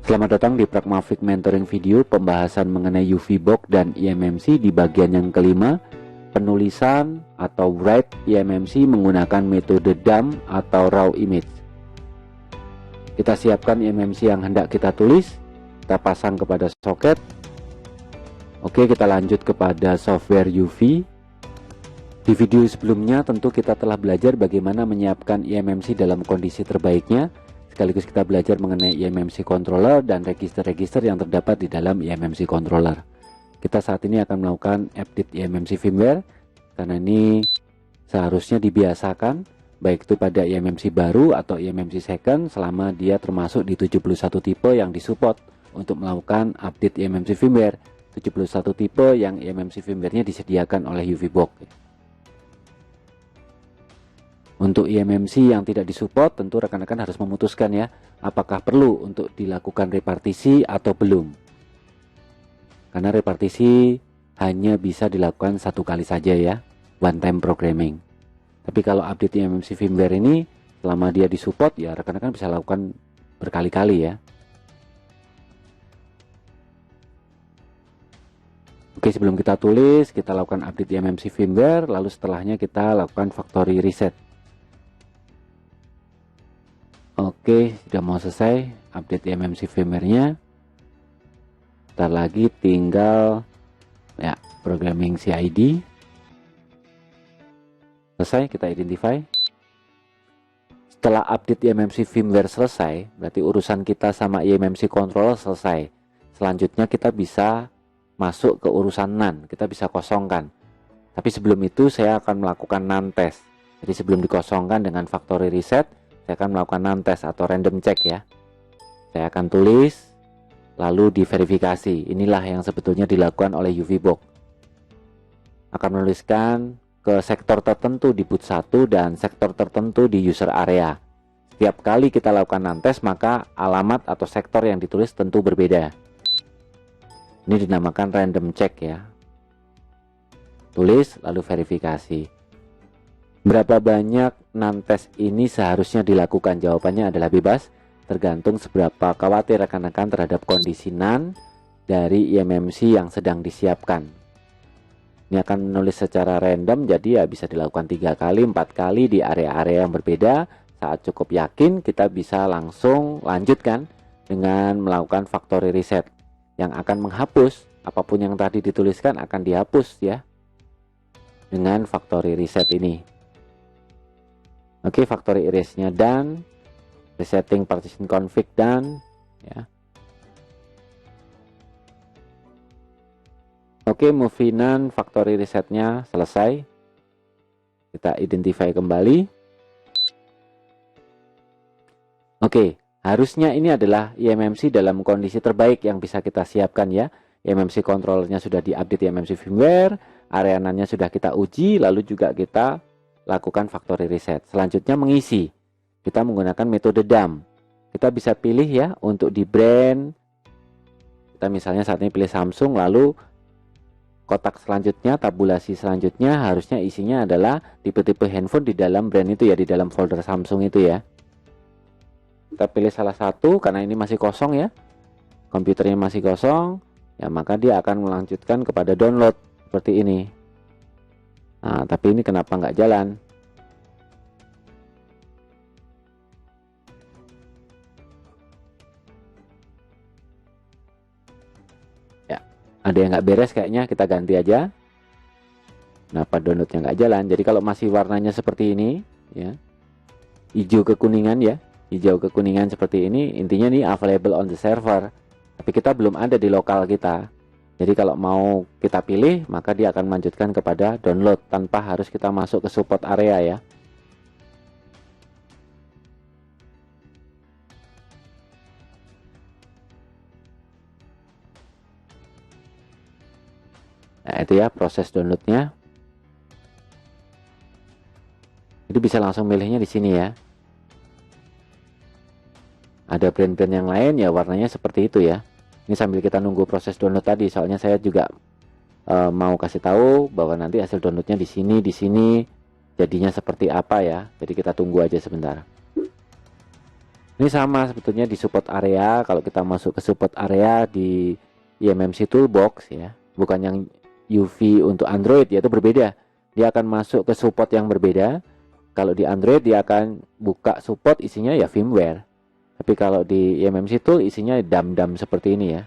Selamat datang di Pragmatic Mentoring Video, pembahasan mengenai UV-Box dan eMMC di bagian yang kelima, penulisan atau write eMMC menggunakan metode dump atau raw image. Kita siapkan eMMC yang hendak kita tulis, kita pasang kepada soket. Oke, kita lanjut kepada software UV. Di video sebelumnya tentu kita telah belajar bagaimana menyiapkan eMMC dalam kondisi terbaiknya. Sekaligus kita belajar mengenai eMMC controller dan register-register yang terdapat di dalam eMMC controller. Kita saat ini akan melakukan update eMMC firmware, karena ini seharusnya dibiasakan baik itu pada eMMC baru atau eMMC second selama dia termasuk di 71 tipe yang disupport untuk melakukan update eMMC firmware. 71 tipe yang eMMC firmware-nya disediakan oleh UV-Box. Untuk eMMC yang tidak disupport, tentu rekan-rekan harus memutuskan ya, apakah perlu untuk dilakukan repartisi atau belum. Karena repartisi hanya bisa dilakukan satu kali saja ya, one time programming. Tapi kalau update eMMC firmware ini, selama dia disupport ya rekan-rekan bisa lakukan berkali-kali ya. Oke, sebelum kita tulis, kita lakukan update eMMC firmware, lalu setelahnya kita lakukan factory reset. Oke, sudah mau selesai update eMMC firmware-nya. Ntar lagi tinggal ya programming CID. Selesai, kita identify. Setelah update eMMC firmware selesai, berarti urusan kita sama eMMC controller selesai. Selanjutnya kita bisa masuk ke urusan NaN, kita bisa kosongkan. Tapi sebelum itu saya akan melakukan NaN test. Jadi sebelum dikosongkan dengan factory reset, saya akan melakukan NaN test atau random check ya. Saya akan tulis, lalu diverifikasi. Inilah yang sebetulnya dilakukan oleh UV-Box. Akan menuliskan ke sektor tertentu di boot 1 dan sektor tertentu di user area. Setiap kali kita lakukan NaN test, maka alamat atau sektor yang ditulis tentu berbeda. Ini dinamakan random check ya. Tulis, lalu verifikasi. Berapa banyak NaN test ini seharusnya dilakukan? Jawabannya adalah bebas, tergantung seberapa khawatir rekan-rekan terhadap kondisi NaN dari eMMC yang sedang disiapkan. Ini akan menulis secara random, jadi ya bisa dilakukan 3 kali, 4 kali di area-area yang berbeda. Saat cukup yakin, kita bisa langsung lanjutkan dengan melakukan factory reset yang akan menghapus apapun yang tadi dituliskan, akan dihapus ya dengan factory reset ini. Oke, factory erase-nya done, resetting partition config done ya. Oke, movie none, factory resetnya selesai. Kita identify kembali. Oke, harusnya ini adalah eMMC dalam kondisi terbaik yang bisa kita siapkan ya. eMMC controllernya sudah diupdate eMMC firmware, area NaN-nya sudah kita uji, lalu juga kita lakukan factory reset. Selanjutnya mengisi. Kita menggunakan metode dump. Kita bisa pilih ya untuk di brand. Kita misalnya saat ini pilih Samsung, lalu kotak selanjutnya, tabulasi selanjutnya harusnya isinya adalah tipe-tipe handphone di dalam brand itu ya, di dalam folder Samsung itu ya. Kita pilih salah satu karena ini masih kosong ya. Komputernya masih kosong, ya maka dia akan melanjutkan kepada download seperti ini. Nah, tapi ini kenapa nggak jalan? Ya, ada yang nggak beres kayaknya, kita ganti aja. Kenapa downloadnya nggak jalan? Jadi kalau masih warnanya seperti ini, ya, hijau kekuningan ya, hijau kekuningan seperti ini, intinya nih available on the server. Tapi kita belum ada di lokal kita. Jadi kalau mau kita pilih, maka dia akan melanjutkan kepada download tanpa harus kita masuk ke support area ya. Nah itu ya proses downloadnya. Jadi bisa langsung milihnya di sini ya. Ada brand-brand yang lain ya warnanya seperti itu ya. Ini sambil kita nunggu proses download tadi, soalnya saya juga mau kasih tahu bahwa nanti hasil downloadnya di sini jadinya seperti apa ya. Jadi kita tunggu aja sebentar. Ini sama sebetulnya di support area. Kalau kita masuk ke support area di eMMC Toolbox ya, bukan yang UV untuk Android ya, itu berbeda. Dia akan masuk ke support yang berbeda. Kalau di Android dia akan buka support isinya ya firmware. Tapi kalau di eMMC Tool isinya DAM-DAM seperti ini ya.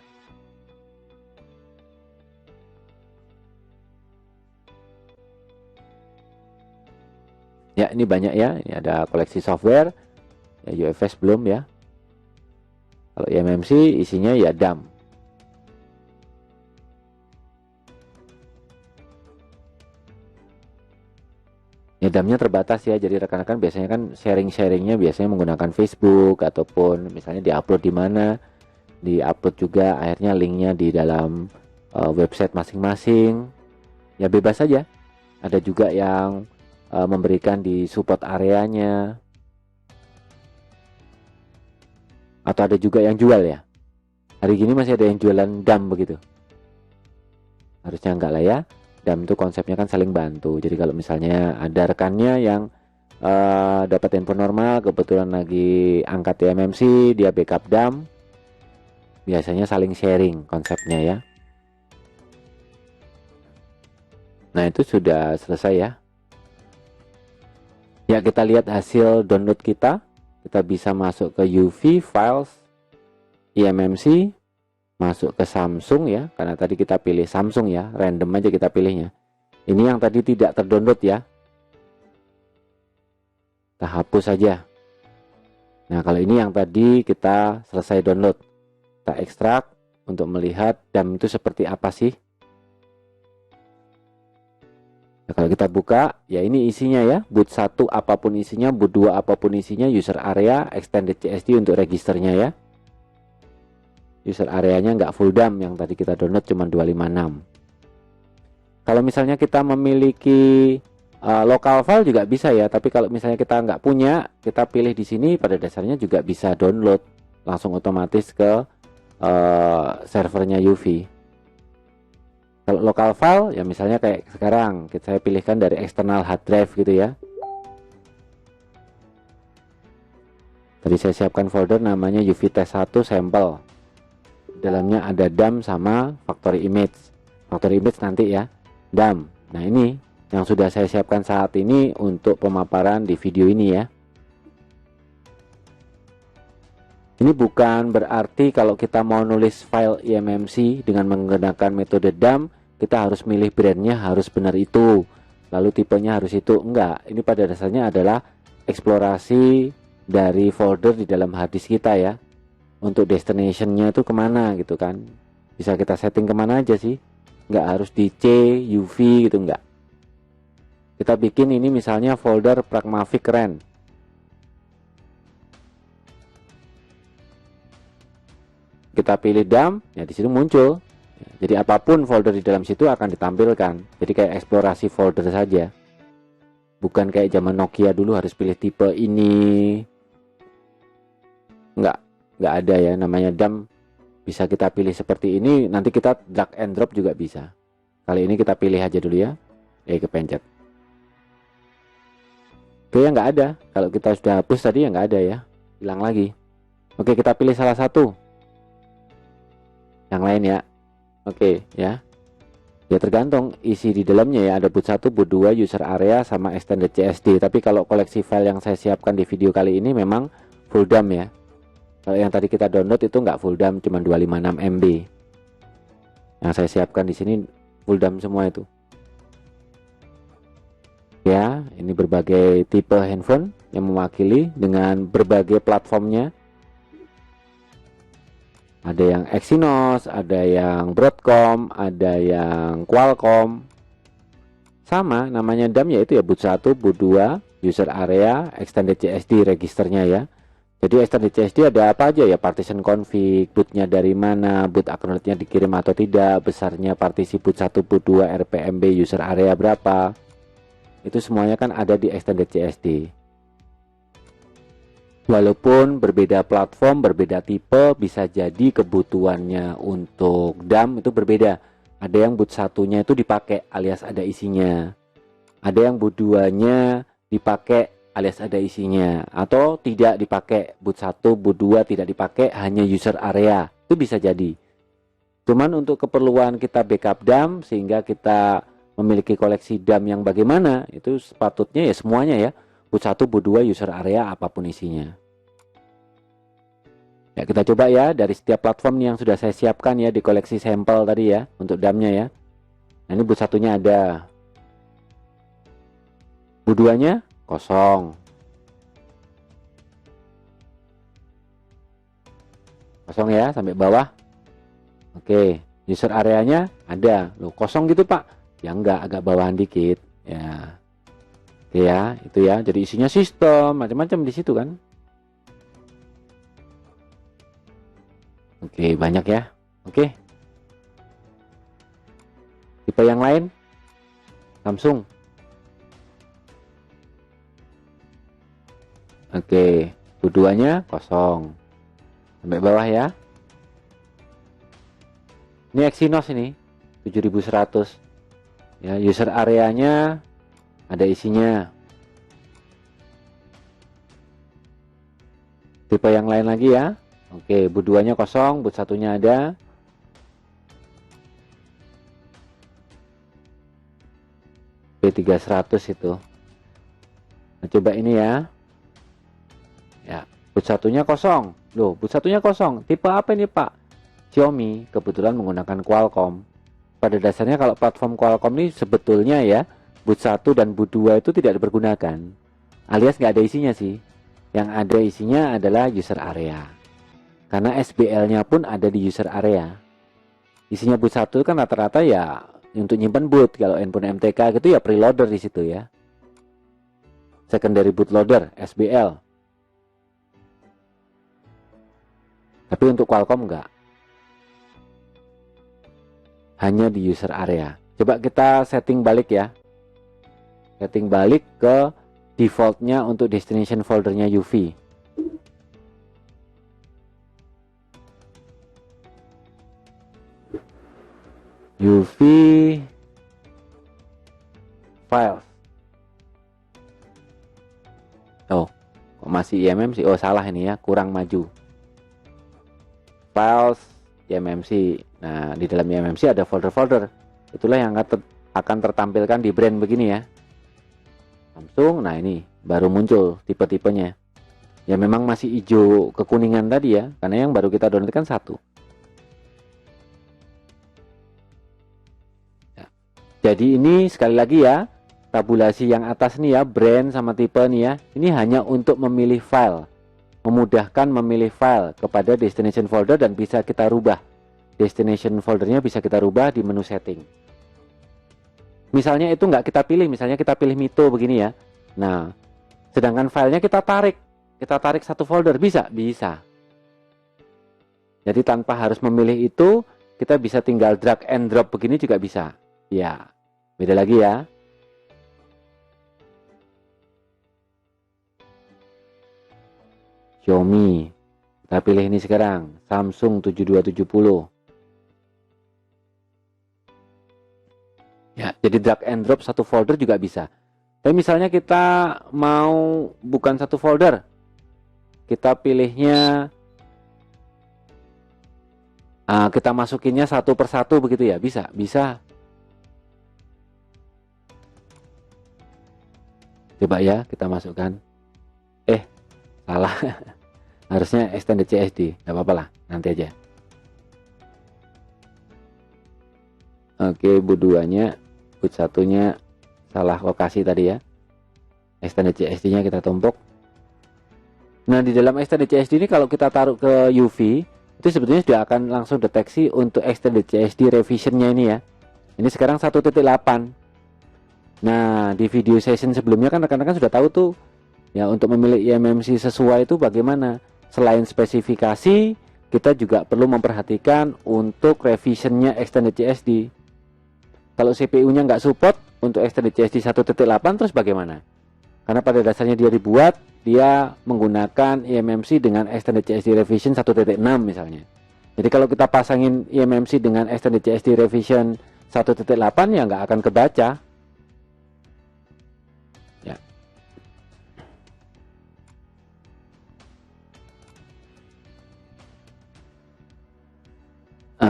Ya, ini banyak ya. Ini ada koleksi software. Ya, UFS belum ya. Kalau eMMC isinya ya DAM. Ya, DAM-nya terbatas ya. Jadi rekan-rekan biasanya kan sharing-sharingnya biasanya menggunakan Facebook ataupun misalnya diupload di mana, diupload juga akhirnya linknya di dalam website masing-masing. Ya bebas saja. Ada juga yang memberikan di support areanya. Atau ada juga yang jual ya. Hari gini masih ada yang jualan DAM begitu. Harusnya enggak lah ya. DAM itu konsepnya kan saling bantu. Jadi kalau misalnya ada rekannya yang dapat handphone normal, kebetulan lagi angkat eMMC, dia backup DAM, biasanya saling sharing konsepnya ya. Nah itu sudah selesai ya. Ya kita lihat hasil download kita. Kita bisa masuk ke UV Files, eMMC, masuk ke Samsung ya, karena tadi kita pilih Samsung ya, random aja kita pilihnya. Ini yang tadi tidak terdownload ya, kita hapus saja. Nah kalau ini yang tadi kita selesai download, kita ekstrak untuk melihat DAM itu seperti apa sih. Nah, kalau kita buka ya ini isinya ya, boot 1 apapun isinya, boot 2 apapun isinya, user area, extended CSD untuk registernya ya. User areanya nggak full DAM, yang tadi kita download cuma 256. Kalau misalnya kita memiliki local file juga bisa ya, tapi kalau misalnya kita nggak punya, kita pilih di sini pada dasarnya juga bisa download langsung otomatis ke servernya UV. Kalau local file ya misalnya kayak sekarang saya pilihkan dari external hard drive gitu ya. Tadi saya siapkan folder namanya UV test 1 sampel. Dalamnya ada DAM sama factory image. Factory image nanti ya, DAM. Nah ini yang sudah saya siapkan saat ini untuk pemaparan di video ini ya. Ini bukan berarti kalau kita mau nulis file eMMC dengan menggunakan metode DAM, kita harus milih brandnya harus benar itu, lalu tipenya harus itu. Enggak, ini pada dasarnya adalah eksplorasi dari folder di dalam hard disk kita ya. Untuk destinationnya itu kemana gitu kan, bisa kita setting kemana aja sih, nggak harus di C, UV gitu, enggak. Kita bikin ini misalnya folder Pragmatic RAN. Kita pilih DAM, ya di situ muncul. Jadi apapun folder di dalam situ akan ditampilkan. Jadi kayak eksplorasi folder saja. Bukan kayak zaman Nokia dulu harus pilih tipe ini. Enggak ada ya, namanya DAM bisa kita pilih seperti ini, nanti kita drag and drop juga bisa. Kali ini kita pilih aja dulu ya. Kepencet. Oke ya nggak ada. Kalau kita sudah hapus tadi ya nggak ada ya. Hilang lagi. Oke kita pilih salah satu. Yang lain ya. Oke ya. Ya tergantung isi di dalamnya ya, ada boot 1, boot 2, user area sama extended CSD. Tapi kalau koleksi file yang saya siapkan di video kali ini memang full DAM ya. Kalau yang tadi kita download itu nggak full DAM, cuma 256 MB. Yang saya siapkan di sini full DAM semua itu. Ya, ini berbagai tipe handphone yang mewakili dengan berbagai platformnya. Ada yang Exynos, ada yang Broadcom, ada yang Qualcomm. Sama namanya DAM yaitu ya boot 1, boot 2, user area, extended CSD registernya ya. Jadi extended CSD ada apa aja ya, partition config, bootnya dari mana, boot acknowledge-nya dikirim atau tidak, besarnya partisi boot 1, boot 2, RPMB, user area berapa. Itu semuanya kan ada di extended CSD. Walaupun berbeda platform, berbeda tipe, bisa jadi kebutuhannya untuk DAM itu berbeda. Ada yang boot 1-nya itu dipakai alias ada isinya. Ada yang boot 2-nya dipakai alias ada isinya, atau tidak dipakai, boot 1, boot 2 tidak dipakai, hanya user area, itu bisa jadi. Cuman untuk keperluan kita backup DAM sehingga kita memiliki koleksi DAM yang bagaimana, itu sepatutnya ya semuanya ya, boot 1, boot 2, user area, apapun isinya. Ya, kita coba ya dari setiap platform yang sudah saya siapkan ya di koleksi sampel tadi ya untuk DAM-nya ya. Nah, ini boot 1-nya ada. Boot 2-nya kosong. Kosong ya sampai bawah. Oke, user areanya ada. Loh, kosong gitu, Pak? Ya enggak, agak bawahan dikit ya. Oke ya, itu ya. Jadi isinya sistem macam-macam di situ kan. Oke, banyak ya. Oke. Tipe yang lain? Samsung. Oke, boot 2-nya kosong. Sampai bawah ya. Ini Exynos ini, 7100. Ya, user areanya ada isinya. Tipe yang lain lagi ya. Oke, boot 2-nya kosong, boot 1-nya ada. B300 itu. Nah, coba ini ya. Ya, boot 1-nya kosong. Loh, boot 1-nya kosong. Tipe apa ini, Pak? Xiaomi, kebetulan menggunakan Qualcomm. Pada dasarnya kalau platform Qualcomm ini sebetulnya ya, boot 1 dan boot 2 itu tidak dipergunakan. Alias nggak ada isinya sih. Yang ada isinya adalah user area. Karena SBL-nya pun ada di user area. Isinya boot 1 kan rata-rata ya untuk nyimpan boot. Kalau handphone MTK gitu ya preloader di situ ya. Secondary bootloader, SBL. Tapi untuk Qualcomm enggak. Hanya di user area. Coba kita setting balik ya. Setting balik ke defaultnya untuk destination foldernya UV. UV files. Oh, kok masih IMMC? Oh, salah ini ya, kurang maju. Files IMMC. Nah, di dalam IMMC ada folder-folder. Itulah yang akan tertampilkan di brand begini ya. Samsung. Nah, ini baru muncul tipe-tipenya. Ya memang masih hijau kekuningan tadi ya, karena yang baru kita download kan 1. Jadi ini sekali lagi ya, tabulasi yang atas nih ya, brand sama tipe nih ya, ini hanya untuk memilih file, memudahkan memilih file kepada destination folder dan bisa kita rubah. Destination foldernya bisa kita rubah di menu setting. Misalnya itu nggak kita pilih, misalnya kita pilih Mito begini ya. Nah, sedangkan filenya kita tarik satu folder, bisa? Bisa. Jadi tanpa harus memilih itu, kita bisa tinggal drag and drop begini juga bisa. Ya, beda lagi ya. Xiaomi. Kita pilih ini sekarang, Samsung 7270. Ya, jadi drag and drop satu folder juga bisa. Tapi misalnya kita mau bukan satu folder, kita pilihnya, kita masukinnya satu persatu begitu ya, bisa, bisa. Coba ya kita masukkan. Salah. Harusnya extended CSD. Gak apa-apa lah, nanti aja. Oke, boot 2-nya, boot 1-nya salah lokasi tadi ya. Extended CSD-nya kita tumpuk. Nah, di dalam extended CSD ini kalau kita taruh ke UV, itu sebetulnya sudah akan langsung deteksi untuk extended CSD revision-nya ini ya. Ini sekarang 1.8. Nah, di video session sebelumnya kan rekan-rekan sudah tahu tuh ya, untuk memilih eMMC sesuai itu bagaimana. Selain spesifikasi, kita juga perlu memperhatikan untuk revisionnya extended CSD. Kalau CPU-nya nggak support untuk extended CSD 1.8 terus bagaimana? Karena pada dasarnya dia dibuat, dia menggunakan eMMC dengan extended CSD revision 1.6 misalnya. Jadi kalau kita pasangin eMMC dengan extended CSD revision 1.8 ya nggak akan kebaca.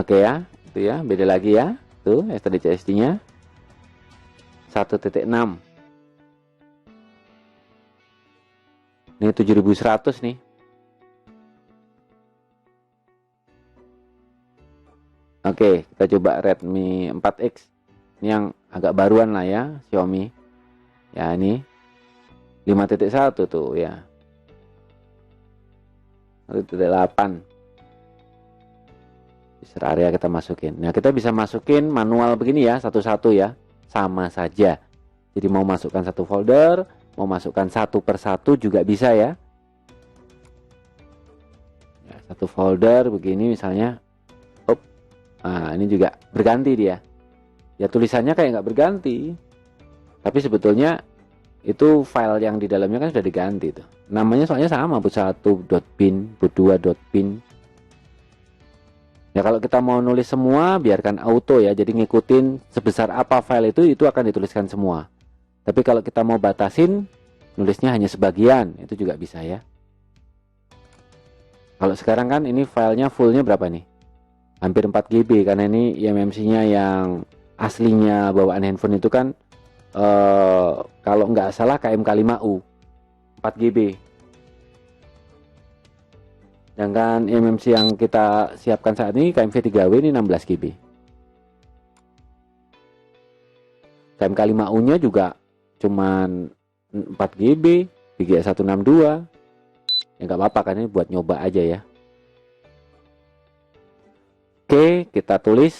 Oke ya, itu ya, beda lagi ya. Tuh STDCSD-nya 1.6. Ini 7100 nih. Oke, kita coba Redmi 4X. Ini yang agak baruan lah ya, Xiaomi. Ya, ini 5.1 tuh ya. 1.8. User area kita masukin. Nah, kita bisa masukin manual begini ya, satu-satu ya. Sama saja. Jadi mau masukkan satu folder, mau masukkan satu persatu juga bisa ya. Satu folder begini misalnya. Nah, ini juga berganti dia. Ya tulisannya kayak nggak berganti. Tapi sebetulnya itu file yang di dalamnya kan sudah diganti tuh. Namanya soalnya sama, boot1.bin, boot2.bin. Ya kalau kita mau nulis semua biarkan auto ya. Jadi ngikutin sebesar apa file itu akan dituliskan semua. Tapi kalau kita mau batasin nulisnya hanya sebagian, itu juga bisa ya. Kalau sekarang kan ini filenya fullnya berapa nih? Hampir 4 GB karena ini eMMC-nya yang aslinya bawaan handphone itu kan kalau nggak salah KMK5U 4 GB. Sedangkan eMMC yang kita siapkan saat ini KMV3W ini 16 GB. KMK5U-nya juga cuman 4 GB, 3162. Ya nggak apa-apa kan, ini buat nyoba aja ya. Oke, kita tulis.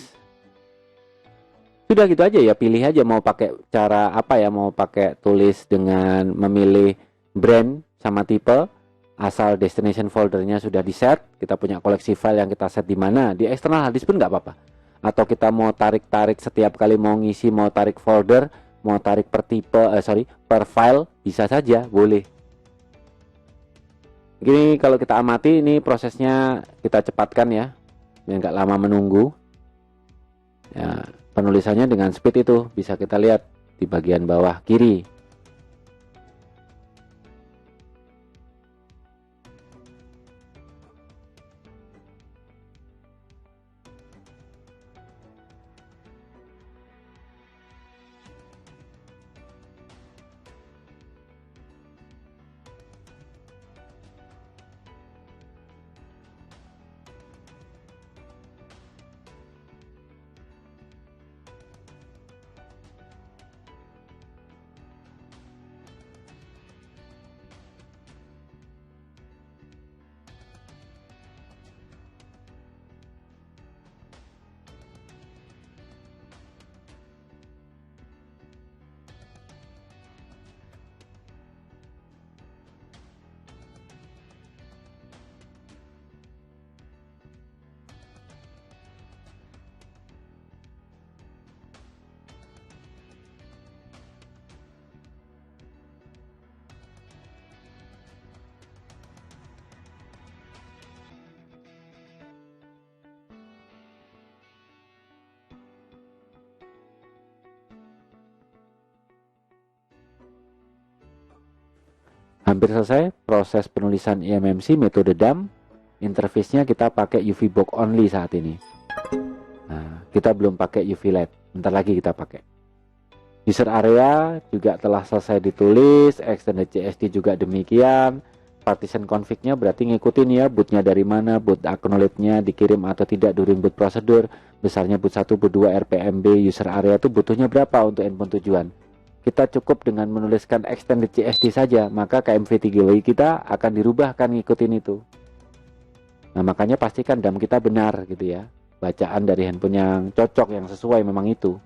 Sudah gitu aja ya, pilih aja mau pakai cara apa ya, mau pakai tulis dengan memilih brand sama tipe. Asal destination foldernya sudah di set, kita punya koleksi file yang kita set di mana, di eksternal hard disk pun nggak apa-apa. Atau kita mau tarik-tarik setiap kali mau ngisi, mau tarik folder, mau tarik per tipe, per file, bisa saja, boleh. Begini kalau kita amati ini prosesnya kita cepatkan ya, biar nggak lama menunggu. Ya, penulisannya dengan speed itu bisa kita lihat di bagian bawah kiri. Hampir selesai proses penulisan eMMC metode dump. Interface-nya kita pakai UV box only saat ini. Nah, kita belum pakai UV LED. Bentar lagi kita pakai. User area juga telah selesai ditulis. Extended CSD juga demikian. Partition config-nya berarti ngikutin ya, bootnya dari mana, boot acknowledge-nya dikirim atau tidak during boot prosedur. Besarnya boot 1, boot 2, RPMB, user area itu butuhnya berapa untuk handphone tujuan. Kita cukup dengan menuliskan extended CSD saja, maka KMV3W kita akan dirubah, akan ngikutin itu. Nah, makanya pastikan dump kita benar gitu ya. Bacaan dari handphone yang cocok, yang sesuai memang itu.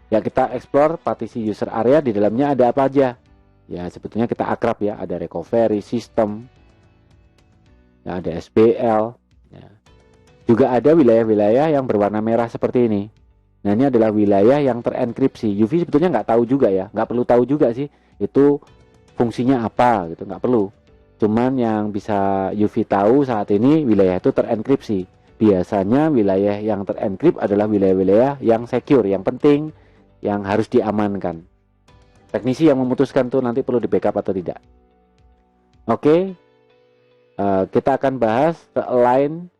Ya, kita explore partisi user area, di dalamnya ada apa aja. Ya, sebetulnya kita akrab ya, ada recovery system. Ya, ada SBL. Ya. Juga ada wilayah-wilayah yang berwarna merah seperti ini. Nah, ini adalah wilayah yang terenkripsi. UV sebetulnya nggak tahu juga ya, nggak perlu tahu juga sih itu fungsinya apa gitu, nggak perlu. Cuman yang bisa UV tahu saat ini wilayah itu terenkripsi. Biasanya wilayah yang terenkrip adalah wilayah-wilayah yang secure, yang penting, yang harus diamankan. Teknisi yang memutuskan tuh nanti perlu di backup atau tidak. Oke, kita akan bahas align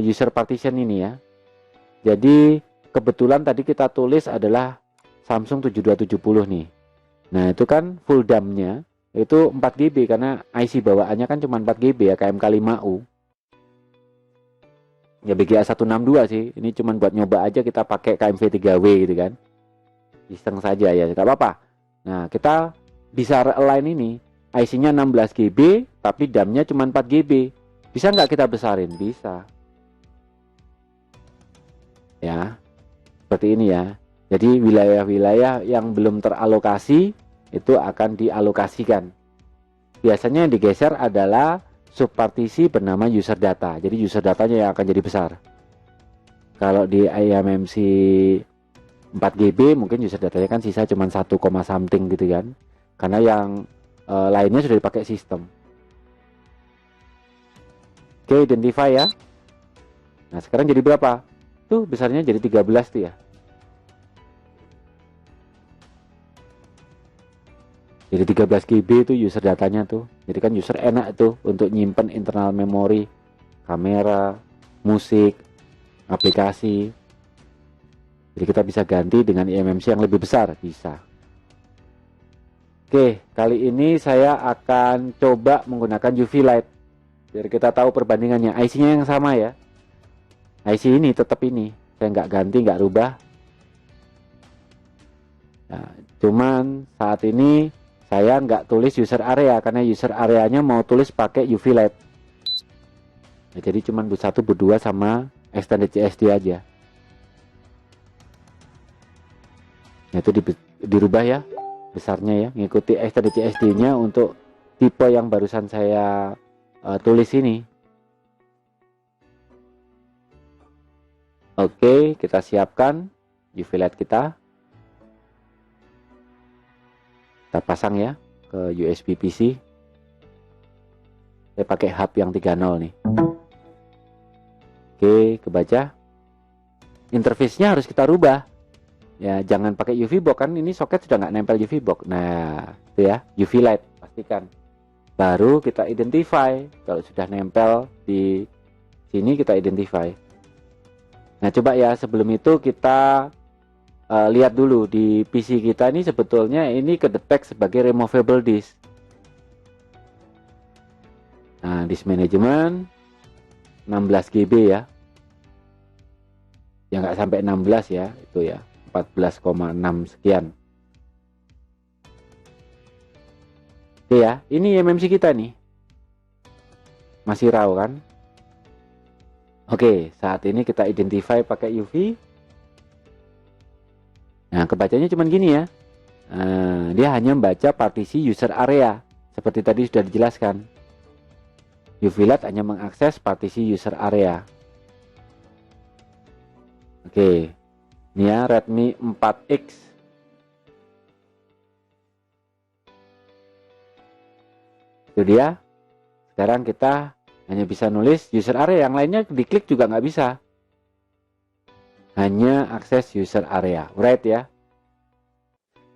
user partition ini ya. Jadi kebetulan tadi kita tulis adalah Samsung 7270 nih. Nah itu kan full DAM-nya itu 4 GB karena IC bawaannya kan cuma 4 GB ya, KMK5U. Ya BGA 162 sih, ini cuma buat nyoba aja kita pakai KMV3W gitu kan. Iseng saja ya, nggak apa-apa. Nah kita bisa realign ini, IC-nya 16 GB tapi DAM-nya cuma 4 GB. Bisa nggak kita besarin? Bisa. Ya, seperti ini ya. Jadi wilayah-wilayah yang belum teralokasi itu akan dialokasikan. Biasanya yang digeser adalah subpartisi bernama user data. Jadi user datanya yang akan jadi besar. Kalau di IMMC 4 GB mungkin user datanya kan sisa cuma 1, something gitu kan. Karena yang lainnya sudah dipakai sistem. Oke, identify ya. Nah, sekarang jadi berapa? Tuh besarnya jadi 13 tuh ya. Jadi 13 GB itu user datanya tuh. Jadi kan user enak tuh untuk nyimpen internal memori, kamera, musik, aplikasi. Jadi kita bisa ganti dengan eMMC yang lebih besar, bisa. Oke, kali ini saya akan coba menggunakan UV light. Biar kita tahu perbandingannya. IC-nya yang sama ya. IC ini tetap ini. Saya nggak ganti, nggak rubah. Nah, cuman saat ini saya nggak tulis user area karena user areanya mau tulis pakai UV light. Nah, jadi cuman boot 1, boot 2 sama extended CSD aja. Nah, itu dirubah ya besarnya ya, ngikuti extended CSD-nya untuk tipe yang barusan saya tulis ini. Oke, kita siapkan UV light kita. Kita pasang ya ke USB PC. Saya pakai hub yang 3.0 nih. Oke, kebaca. Interface-nya harus kita rubah. Ya, jangan pakai UV box kan ini soket sudah nggak nempel UV box. Nah, itu ya, UV light pastikan. Baru kita identify. Kalau sudah nempel di sini kita identify. Nah, coba ya sebelum itu kita lihat dulu di PC kita ini sebetulnya ini kedetek sebagai removable disk. Nah, disk management 16 GB ya. Ya nggak sampai 16 ya, itu ya 14,6 sekian. Oke ya, ini eMMC kita nih. Masih raw kan? Oke, saat ini kita identify pakai UV. Nah, kebacanya cuma gini ya. Dia hanya membaca partisi user area. Seperti tadi sudah dijelaskan. UV light hanya mengakses partisi user area. Oke, ini ya Redmi 4X. Itu dia. Sekarang kita hanya bisa nulis user area. Yang lainnya diklik juga nggak bisa. Hanya akses user area, right ya.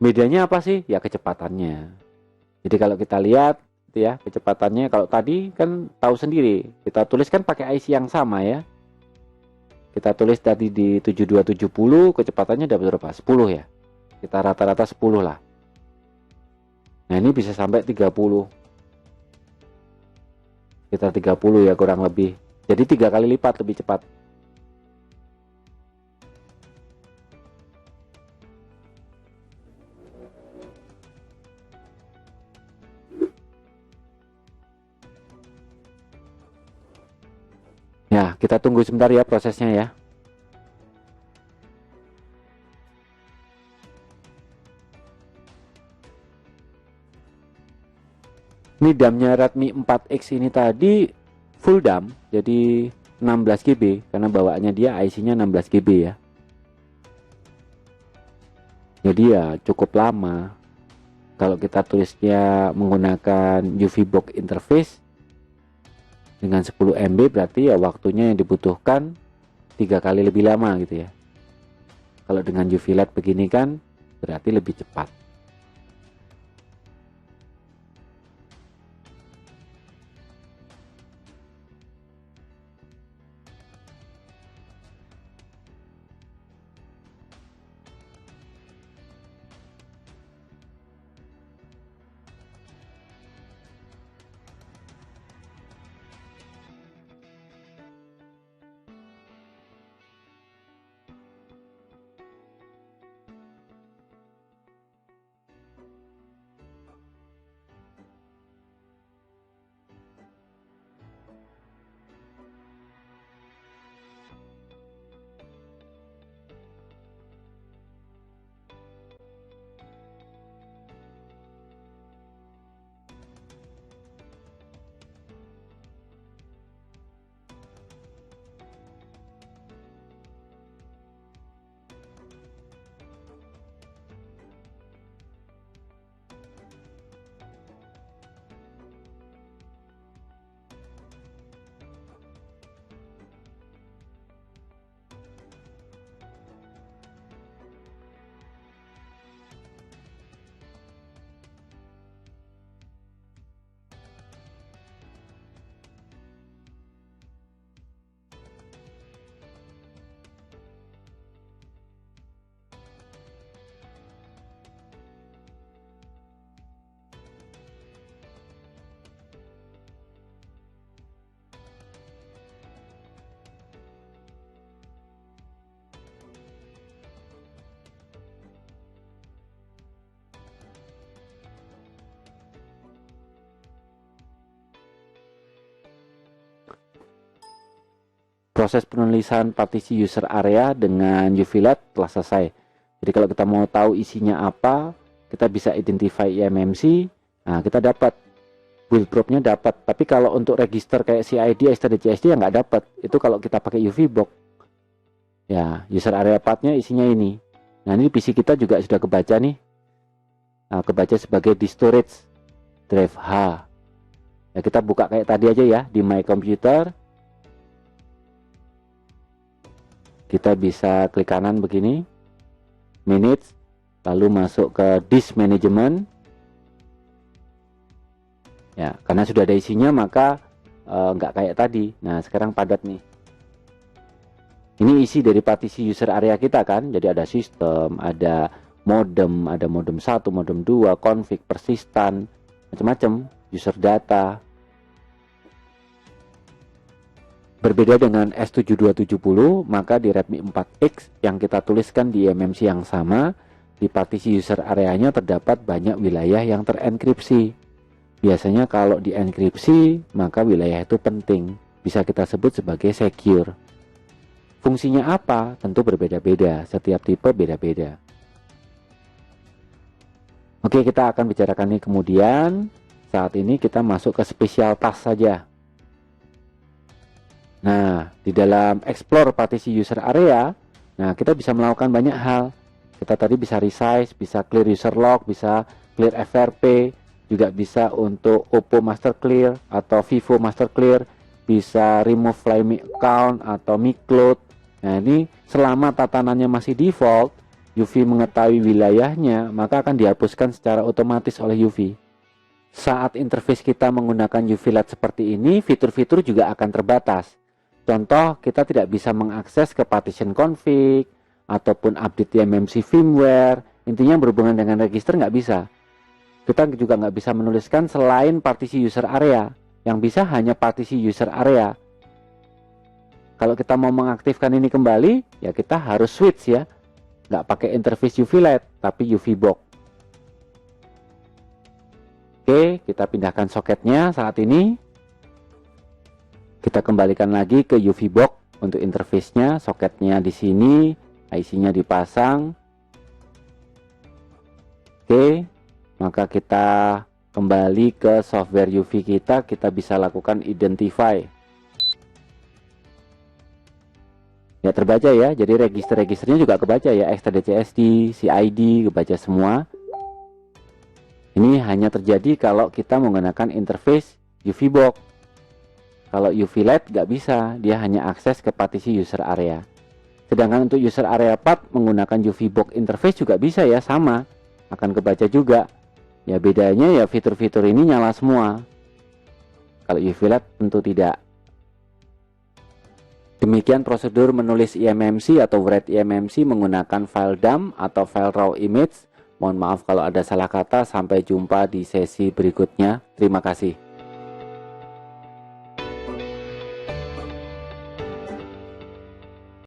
Bedanya apa sih? Ya kecepatannya. Jadi kalau kita lihat itu ya kecepatannya, kalau tadi kan tahu sendiri kita tulis kan pakai IC yang sama ya. Kita tulis tadi di 7270 kecepatannya dapat berapa? 10 ya. Kita rata-rata 10 lah. Nah ini bisa sampai 30. Kita 30 ya kurang lebih. Jadi 3 kali lipat lebih cepat. Ya, kita tunggu sebentar ya prosesnya ya. Ini DAM-nya Redmi 4X ini tadi full DAM, jadi 16 GB karena bawaannya dia IC-nya 16 GB ya. Jadi ya cukup lama. Kalau kita tulisnya menggunakan UV box interface dengan 10 MB berarti ya waktunya yang dibutuhkan 3 kali lebih lama gitu ya. Kalau dengan UV light begini kan berarti lebih cepat. Proses penulisan partisi user area dengan UV-LED telah selesai. Jadi kalau kita mau tahu isinya apa, kita bisa identify eMMC. Nah, kita dapat build prop-nya dapat. Tapi kalau untuk register kayak CID, stdcst ya nggak dapat. Itu kalau kita pakai UV box. Ya, user area path-nya isinya ini. Nah, ini PC kita juga sudah kebaca nih. Nah, kebaca sebagai di storage drive H. Ya, kita buka kayak tadi aja ya di My Computer. Kita bisa klik kanan begini, manage, lalu masuk ke disk management. Ya, karena sudah ada isinya maka nggak kayak tadi. Nah, sekarang padat nih. Ini isi dari partisi user area kita kan. Jadi ada sistem, ada modem 1, modem 2, config, persistan, macam-macam, user data. Berbeda dengan S7270, maka di Redmi 4X yang kita tuliskan di eMMC yang sama, di partisi user areanya terdapat banyak wilayah yang terenkripsi. Biasanya kalau dienkripsi, maka wilayah itu penting, bisa kita sebut sebagai secure. Fungsinya apa? Tentu berbeda-beda, setiap tipe beda-beda. Oke, kita akan bicarakan ini kemudian. Saat ini kita masuk ke special task saja. Nah, di dalam explore partisi user area, nah kita bisa melakukan banyak hal. Kita tadi bisa resize, bisa clear user log, bisa clear FRP, juga bisa untuk Oppo master clear atau Vivo master clear, bisa remove flyme account atau micloud. Nah, ini selama tatanannya masih default, UV mengetahui wilayahnya, maka akan dihapuskan secara otomatis oleh UV. Saat interface kita menggunakan UV LED seperti ini, fitur-fitur juga akan terbatas. Contoh, kita tidak bisa mengakses ke partition config ataupun update eMMC firmware. Intinya berhubungan dengan register nggak bisa. Kita juga nggak bisa menuliskan selain partisi user area. Yang bisa hanya partisi user area. Kalau kita mau mengaktifkan ini kembali, ya kita harus switch ya. Nggak pakai interface UV LED, tapi UV box. Oke, kita pindahkan soketnya saat ini. Kita kembalikan lagi ke UV box untuk interface-nya, soketnya di sini, IC-nya dipasang. Oke, maka kita kembali ke software UV kita bisa lakukan identify. Ya terbaca ya, jadi register-registernya juga kebaca ya, stdcst, CID, kebaca semua. Ini hanya terjadi kalau kita menggunakan interface UV box. Kalau UV LED nggak bisa, dia hanya akses ke partisi user area. Sedangkan untuk user area path menggunakan UV box interface juga bisa ya, sama, akan kebaca juga. Ya bedanya ya fitur-fitur ini nyala semua. Kalau UV LED tentu tidak. Demikian prosedur menulis eMMC atau write eMMC menggunakan file dump atau file raw image. Mohon maaf kalau ada salah kata, sampai jumpa di sesi berikutnya. Terima kasih.